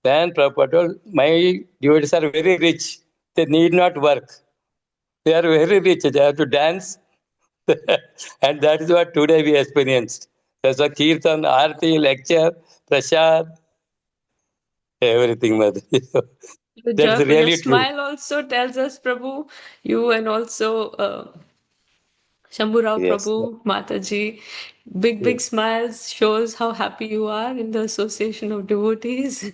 Then Prabhupada told, my devotees are very rich, they need not work. They are very rich, they have to dance. And that is what today we experienced. There's a kirtan, arti, lecture, prasad, everything. The That's joy for your really true. smile also tells us, Prabhu, you and also Shambhurao Yes. Prabhu, Mataji. Big smiles shows how happy you are in the association of devotees.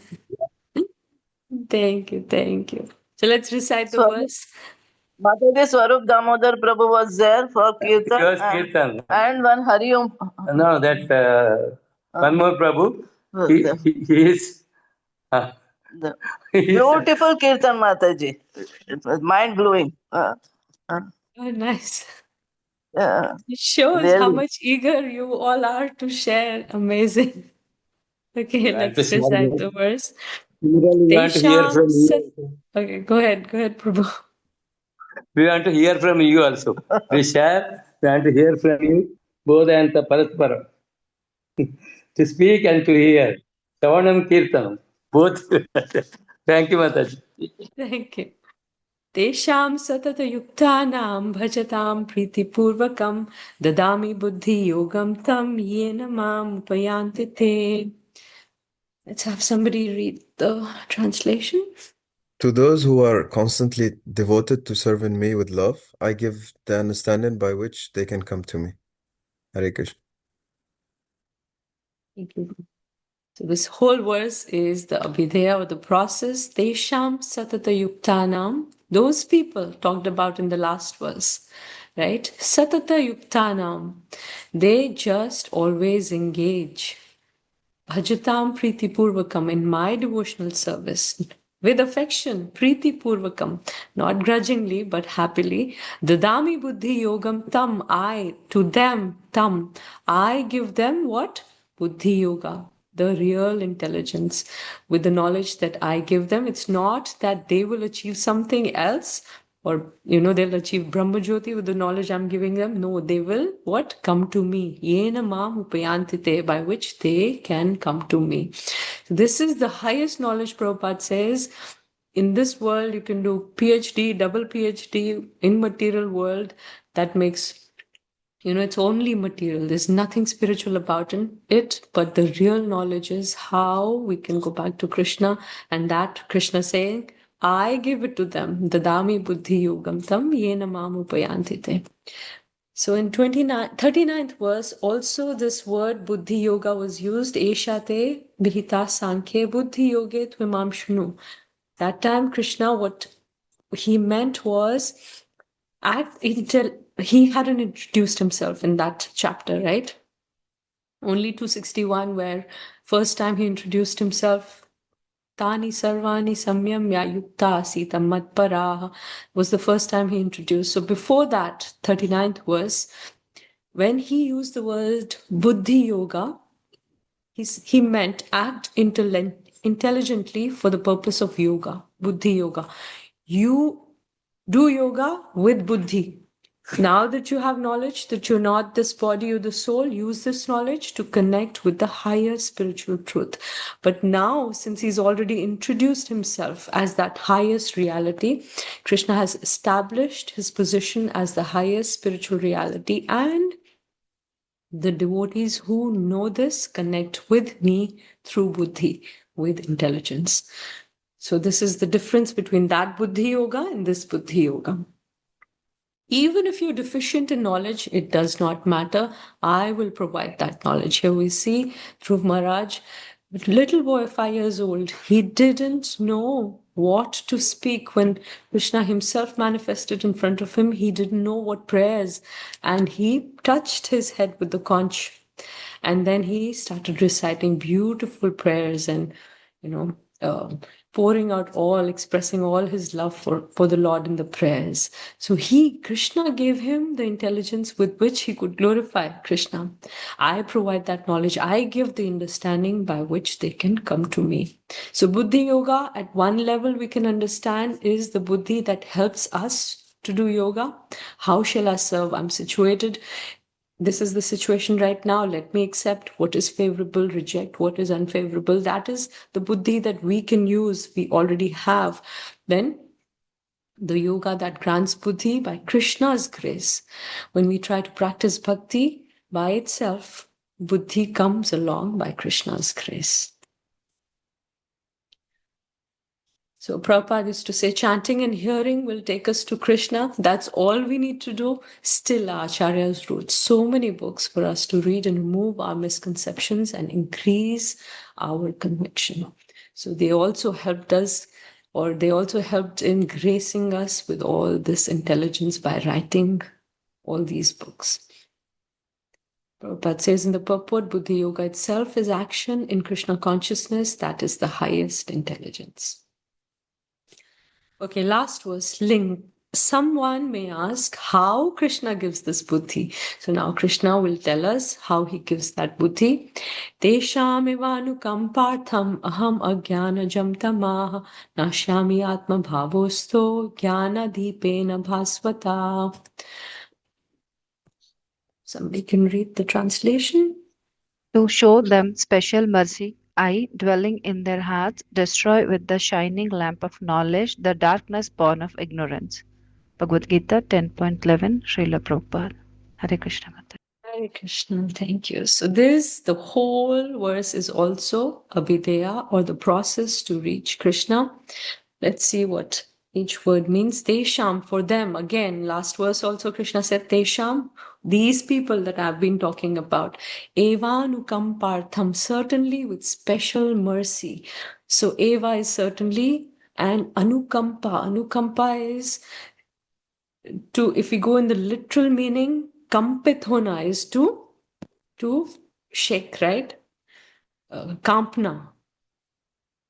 Thank you, thank you. So let's recite the verse. Mataji Swarup Damodar Prabhu was there for Kirtan, Yours kirtan. and one Hari Om. No, that one more Prabhu. He is. The beautiful Kirtan, Mataji. It was mind blowing. Oh, nice. Yeah, It shows how really. much eager you all are to share. Amazing. Okay, let's recite the verse. We want to hear from you. Okay, go ahead, Prabhu. We want to hear from you also. We share. We want to hear from you. Bodhayanta Parasparam. To speak and to hear. Savanam Kirtanam. Both. Thank you, Mataji. Thank you. Tesham satata yuktanam bhajatam pritipurvakam dadami buddhi yogam tam yena mam upayanti te. Let's have somebody read the translation. To those who are constantly devoted to serving me with love, I give the understanding by which they can come to me. Hare Krishna. Thank you. So this whole verse is the abhideya or the process. Tesham satata yuktanam. Those people talked about in the last verse, right? Satata yuktanam. They just always engage. Bhajatam priti purvakam, in my devotional service. With affection, priti purvakam, not grudgingly but happily. Dadami buddhi yogam tam, to them, tam, I give them what? Buddhi yoga, the real intelligence. With the knowledge that I give them, it's not that they will achieve something else, or they'll achieve Brahmajyoti with the knowledge I'm giving them. No, they will what? Come to me. Yena mam upayantite, by which they can come to me. So this is the highest knowledge. Prabhupada says, in this world you can do PhD, double PhD in material world. That makes, it's only material. There's nothing spiritual about it, but the real knowledge is how we can go back to Krishna, and that Krishna saying, I give it to them. Dadami buddhi yogam tam yena mam upayantite. So in 39th verse, also this word buddhi yoga was used. Eshate bihita sankhye buddhi yoge tvimam shunu. That time Krishna, what he meant was, he hadn't introduced himself in that chapter, right? Only 261, where first time he introduced himself, Tani sarvani samyamya yukta sita matparaha, was the first time he introduced. So before that, 39th verse, when he used the word buddhi yoga, he meant act intelligently for the purpose of yoga, buddhi yoga. You do yoga with buddhi. Now that you have knowledge that you're not this body or the soul, use this knowledge to connect with the higher spiritual truth. But now, since he's already introduced himself as that highest reality, Krishna has established his position as the highest spiritual reality, and the devotees who know this connect with me through buddhi, with intelligence. So this is the difference between that buddhi yoga and this buddhi yoga. Even if you're deficient in knowledge, it does not matter. I will provide that knowledge. Here we see Dhruv Maharaj, little boy, 5 years old, he didn't know what to speak when Krishna himself manifested in front of him. He didn't know what prayers, and he touched his head with the conch, and then he started reciting beautiful prayers and, pouring out expressing all his love for the Lord in the prayers. So Krishna gave him the intelligence with which he could glorify Krishna. I provide that knowledge. I give the understanding by which they can come to me. So buddhi yoga, at one level we can understand, is the buddhi that helps us to do yoga. How shall I serve? I'm situated. This is the situation right now. Let me accept what is favorable, reject what is unfavorable. That is the buddhi that we can use, we already have. Then the yoga that grants buddhi by Krishna's grace. When we try to practice bhakti by itself, buddhi comes along by Krishna's grace. So Prabhupada used to say, chanting and hearing will take us to Krishna. That's all we need to do. Still, Acharyas wrote so many books for us to read and remove our misconceptions and increase our conviction. So they also helped us, or they also helped in gracing us with all this intelligence by writing all these books. Prabhupada says in the purport, Buddhi Yoga itself is action in Krishna consciousness. That is the highest intelligence. Okay, last verse, Ling. Someone may ask how Krishna gives this buddhi. So now Krishna will tell us how he gives that buddhi. Tesham evanukampartham aham ajnanajam tamah nashyami atma bhavosto jnana deepena bhasvata. Somebody can read the translation. To show them special mercy, I, dwelling in their hearts, destroy with the shining lamp of knowledge the darkness born of ignorance. Bhagavad Gita 10.11, Srila Prabhupada. Hare Krishna. Hare Krishna, thank you. So the whole verse is also Abhideya, or the process to reach Krishna. Let's see what each word means. Tesham, for them. Again, last verse also Krishna said, Tesham, these people that I've been talking about. Eva Nukampartham, certainly with special mercy. So Eva is certainly, and Anukampa. Anukampa is to, if we go in the literal meaning, kampit hona is to shake, right? Kampna.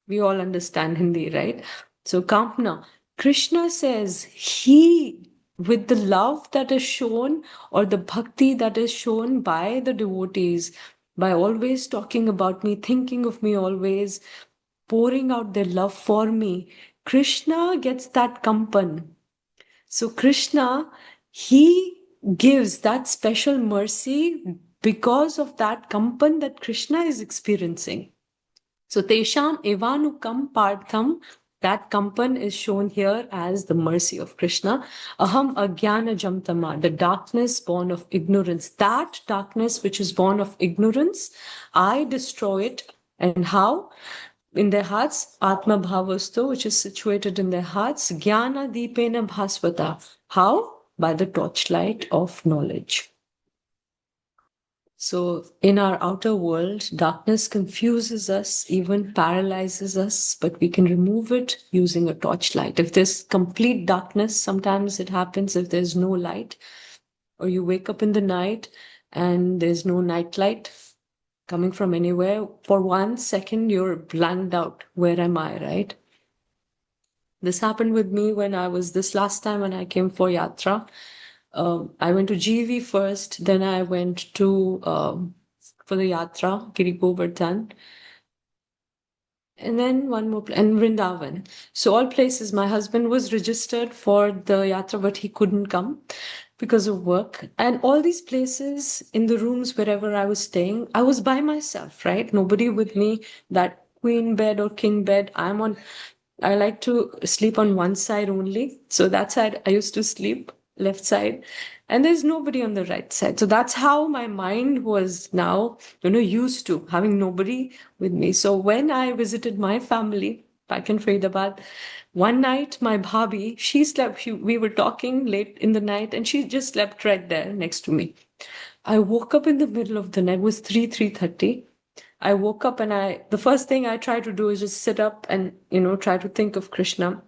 We all understand Hindi, right? So kampna. Krishna says he, with the love that is shown, or the bhakti that is shown by the devotees, by always talking about me, thinking of me always, pouring out their love for me, Krishna gets that kampan. So Krishna, he gives that special mercy because of that kampan that Krishna is experiencing. So Tesham evanukam partham, that kampan is shown here as the mercy of Krishna. Aham ajnana jamtama, the darkness born of ignorance. That darkness which is born of ignorance, I destroy it. And how? In their hearts, Atma Bhavasto, which is situated in their hearts, Jnana Deepena Bhasvata. How? By the torchlight of knowledge. So in our outer world, darkness confuses us, even paralyzes us, but we can remove it using a torchlight. If there's complete darkness, sometimes it happens if there's no light, or you wake up in the night and there's no night light coming from anywhere. For 1 second, you're blanked out. Where am I, right? This happened with me when I was this last time when I came for Yatra. I went to GV first, then I went to for the Yatra, Giri Govardhan, and then one more and Vrindavan. So all places. My husband was registered for the Yatra, but he couldn't come. because of work. And all these places, in the rooms wherever I was staying, I was by myself, right? Nobody with me. That queen bed or king bed, I like to sleep on one side only. So that side I used to sleep, left side. And there's nobody on the right side. So that's how my mind was now, used to having nobody with me. So when I visited my family back in Faridabad, one night my bhabhi, she slept, we were talking late in the night, and she just slept right there next to me. I woke up in the middle of the night, it was 3:30. I woke up and the first thing I try to do is just sit up and, try to think of Krishna,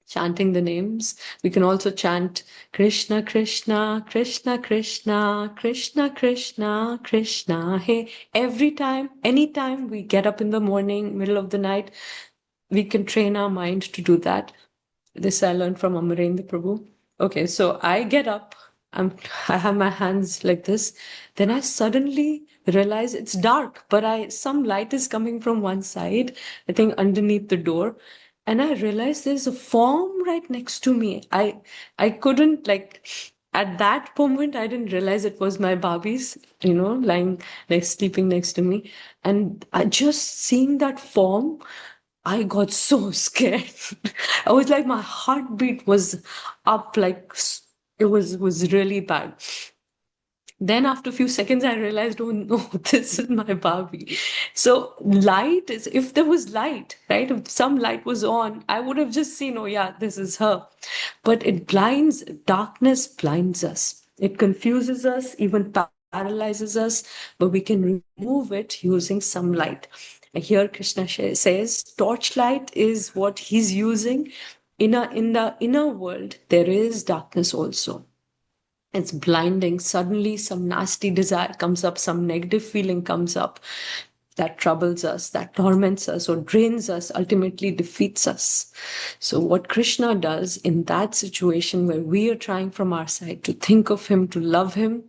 chanting the names. We can also chant Krishna, Krishna, Krishna, Krishna, Krishna, Krishna, Krishna. Hey, every time, anytime we get up in the morning, middle of the night, we can train our mind to do that. This I learned from Amarendra Prabhu. Okay, so I get up. I have my hands like this. Then I suddenly realize it's dark, but some light is coming from one side, I think underneath the door. And I realized there's a form right next to me. I couldn't at that moment, I didn't realize it was my Barbies, lying sleeping next to me. And I just seeing that form, I got so scared. I was like, my heartbeat was up, it was really bad. Then after a few seconds, I realized, oh no, this is my Barbie. So light is, if there was light, right? If some light was on, I would have just seen, oh yeah, this is her. But darkness blinds us. It confuses us, even paralyzes us, but we can remove it using some light. Here Krishna says, torchlight is what he's using. In the inner world, there is darkness also. It's blinding. Suddenly some nasty desire comes up, some negative feeling comes up that troubles us, that torments us or drains us, ultimately defeats us. So what Krishna does in that situation where we are trying from our side to think of him, to love him,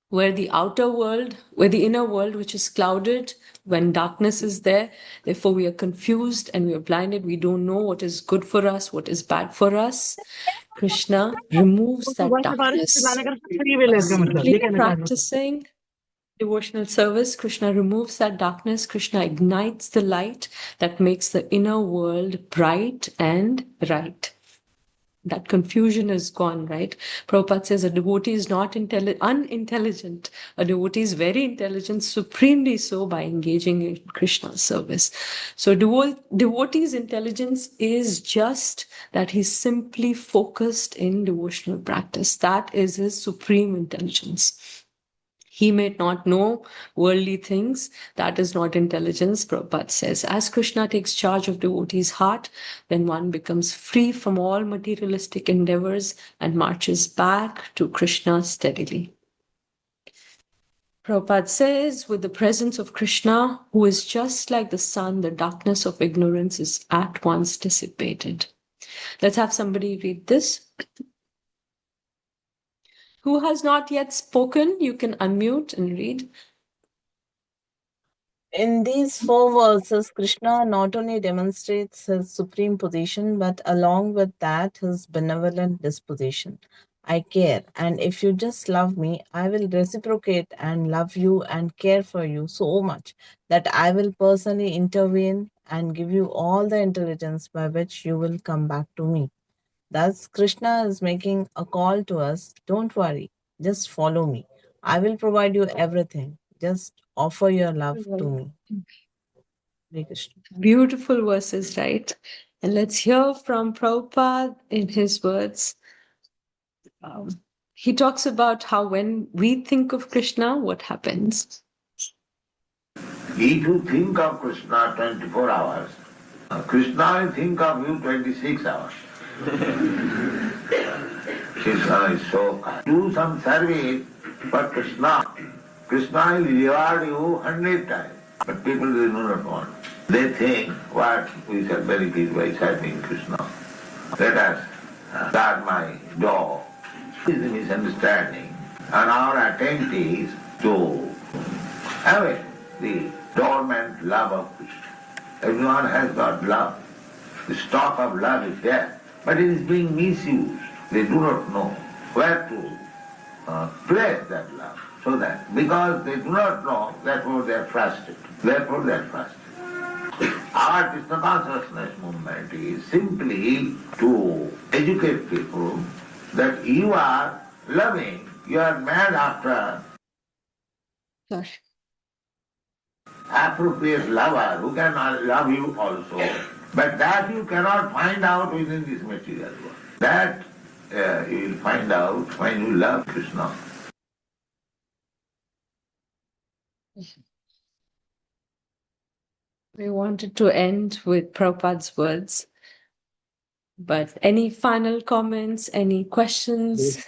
where the inner world, which is clouded, when darkness is there, therefore we are confused and we are blinded. We don't know what is good for us, what is bad for us. Krishna removes that darkness. By simply practicing devotional service, Krishna removes that darkness. Krishna ignites the light that makes the inner world bright and right. That confusion is gone, right? Prabhupada says a devotee is not unintelligent. A devotee is very intelligent, supremely so by engaging in Krishna's service. So devotee's intelligence is just that he's simply focused in devotional practice. That is his supreme intelligence. He may not know worldly things. That is not intelligence, Prabhupada says. As Krishna takes charge of devotee's heart, then one becomes free from all materialistic endeavors and marches back to Krishna steadily. Prabhupada says, with the presence of Krishna, who is just like the sun, the darkness of ignorance is at once dissipated. Let's have somebody read this. Who has not yet spoken? You can unmute and read. In these 4 verses, Krishna not only demonstrates his supreme position, but along with that, his benevolent disposition. I care, and if you just love me, I will reciprocate and love you and care for you so much that I will personally intervene and give you all the intelligence by which you will come back to me. Thus, Krishna is making a call to us. Don't worry, just follow me. I will provide you everything. Just offer your love to me. Hare Krishna. Beautiful verses, right? And let's hear from Prabhupada in his words. He talks about how when we think of Krishna, what happens? If you think of Krishna 24 hours, Krishna will think of you 26 hours. Krishna is so kind. Do some service for Krishna. Krishna will reward you 100 times. But people do not want. They think, what we shall benefit by serving Krishna. Let us start my door. This is a misunderstanding. And our attempt is to have the dormant love of Krishna. Everyone has got love. The stock of love is there. But it is being misused. They do not know where to place that love. So that, because they do not know, therefore they are frustrated. Therefore they are frustrated. Our Krishna consciousness movement is simply to educate people that you are loving, you are mad after Sorry. appropriate lover who can love you also, but that you cannot find out within this material world. That you will find out when you love Krishna. We wanted to end with Prabhupada's words, but any final comments, any questions?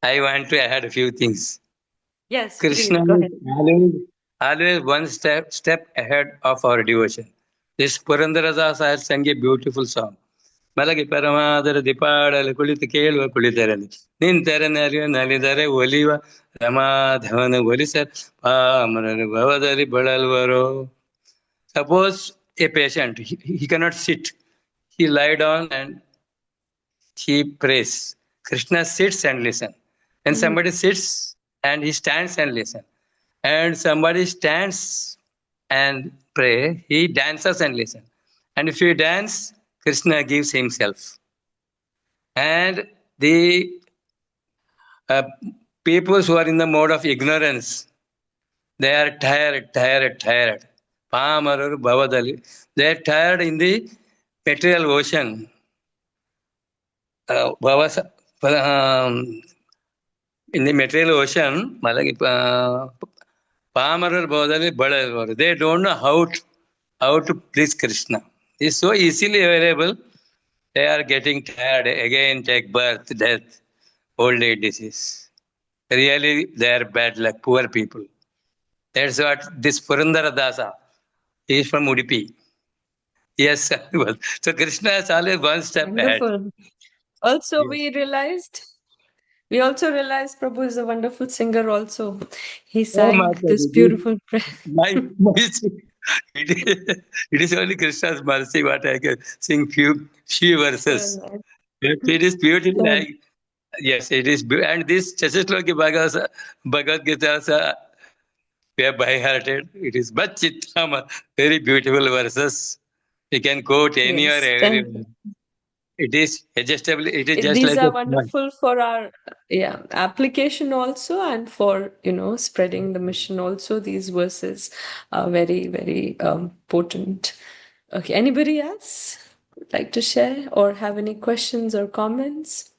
I want to add a few things. Yes, Krishna please, go ahead. is always one step ahead of our devotion. This Purandarasa has sang a beautiful song. ಮಲಗಿ ಪರಮಾದರ ದಿಪಾಡಲು ಕುಳಿತು ಕೇಳುವ ಕುಳಿತರಲಿ ನಿಂತೆರನರಿಯ ನಲಿದರೆ ಒಲಿವ ರಮಾಧವನ ಒಲಿಸ ಪಾಮರನು ಭವದಲ್ಲಿ ಬಳಲ್ವರೋ. Suppose a patient, he cannot sit. He lie down and he prays. Krishna sits and listen. And somebody sits and he stands and listen. And somebody stands and pray, he dances and listen. And if you dance, Krishna gives himself. And the people who are in the mode of ignorance, they are tired. Pamararu Bhavadali. They are tired in the material ocean. In the material ocean, Pamararu Bhavadali Badalu. They don't know how to please Krishna. It's so easily available. They are getting tired. Again, take birth, death, old age disease. Really, they are bad luck, poor people. That's what this Purandara Dasa is from Udupi. Yes, so Krishna is always one step ahead. Wonderful. Also, we also realized Prabhu is a wonderful singer also. He sang this beautiful prayer. It is only Krishna's mercy what I can sing few verses. It is beautiful. Yes, it is. And this Chasisloki Bhagavad Gita, we are by-hearted. It is Bachitama, very beautiful verses. You can quote any or everywhere. It is adjustable. It is just These like are a wonderful for our application also, and for spreading the mission also. These verses are very, very potent. Okay, anybody else would like to share or have any questions or comments?